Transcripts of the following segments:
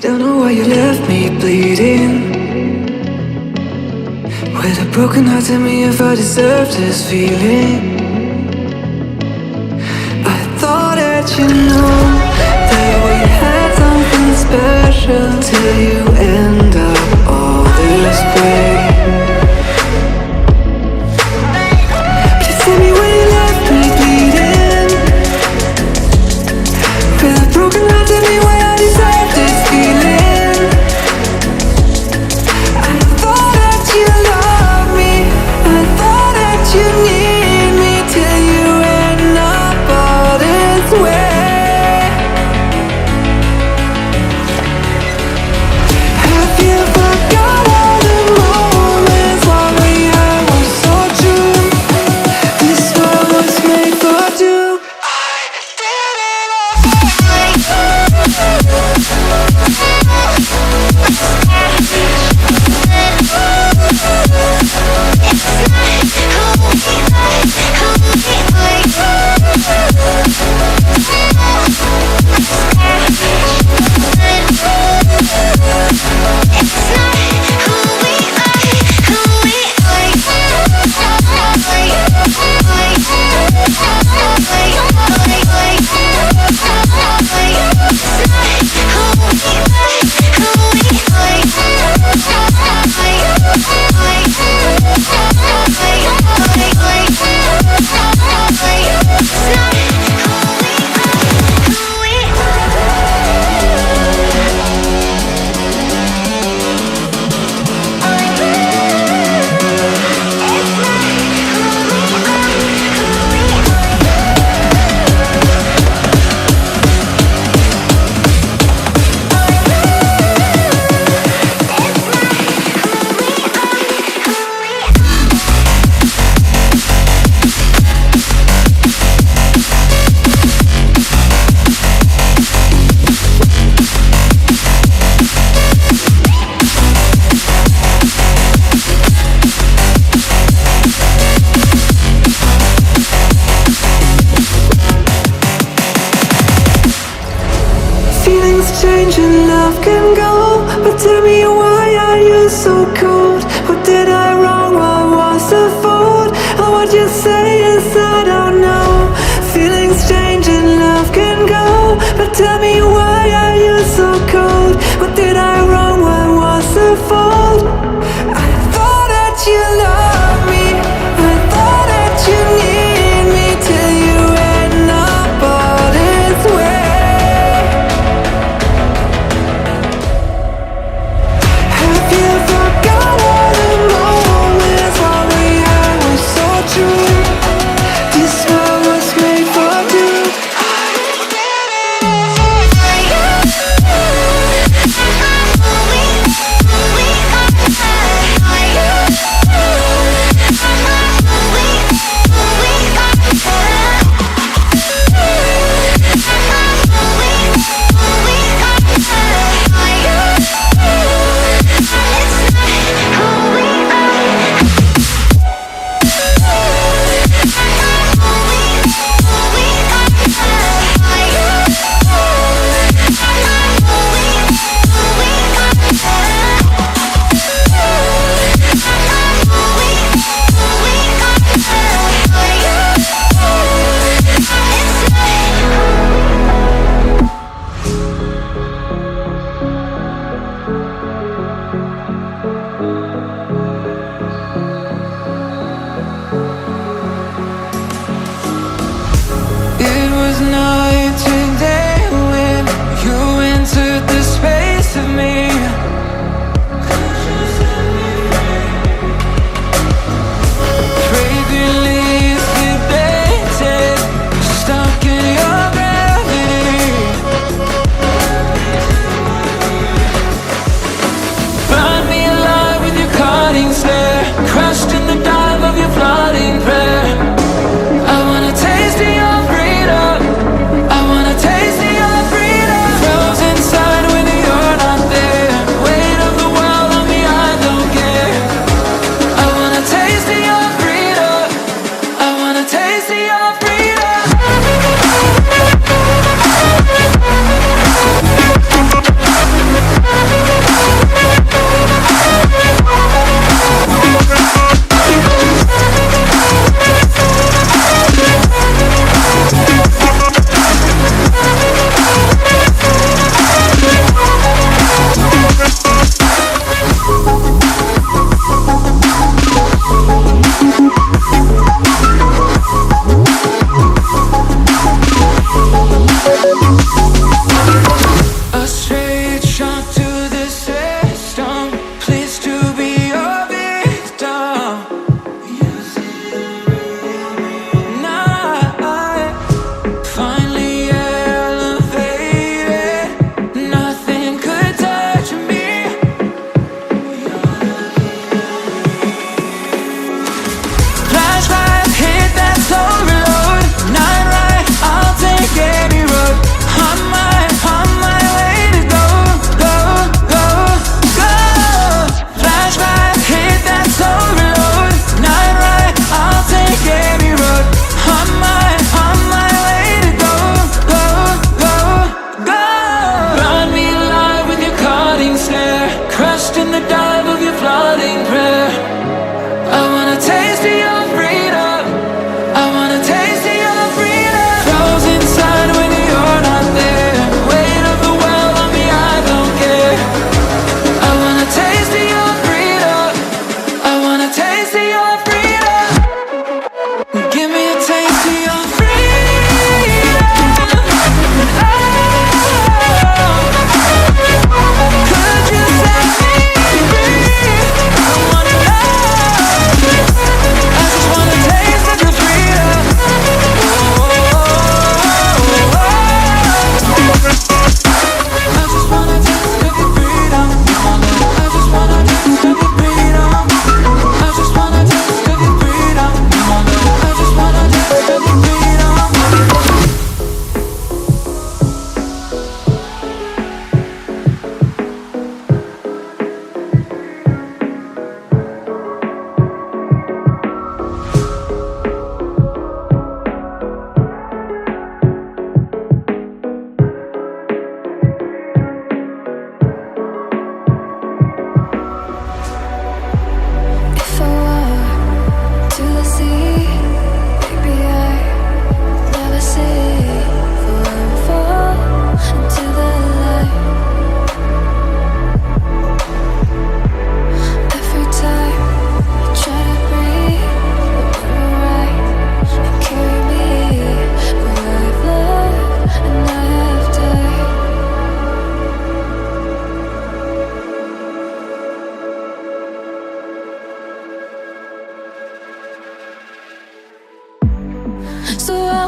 Don't know why you left me bleeding. With a broken heart, tell me if I deserve this feeling. I thought that you know that we had something special till you end up all this way. Please tell me why you left me bleeding. With a broken heart, tell me why I deserve this feeling. I thought that you loved me, I thought that you need me till you end up all this way. Have you forgot all the moments while we had were so true? This world was made for two. I did it change and love can go, but tell me why are you so cold? What did I wrong? What was the fault? Or what you say is I don't know. Feelings change and love can go, but tell me why are you so cold? What did I wrong? What was the fault? I thought that you loved me, I thought that you need me till you end up all this way.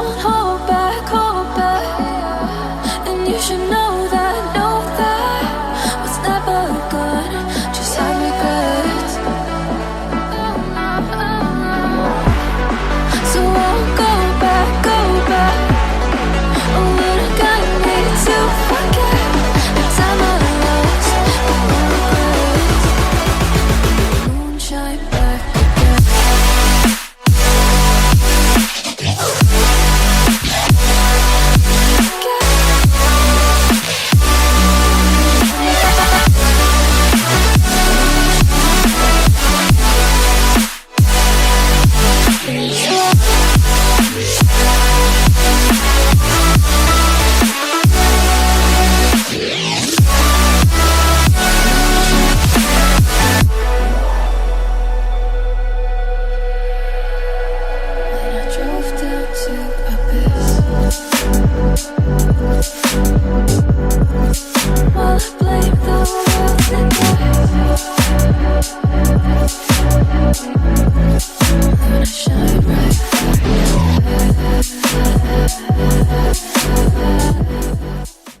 don't hold back, and you should know that what's never good just have regrets. So I'll go back. Oh, but I got me to forget the time I lost, but no regrets. Moonshine back again. Then I drove down to Abyss.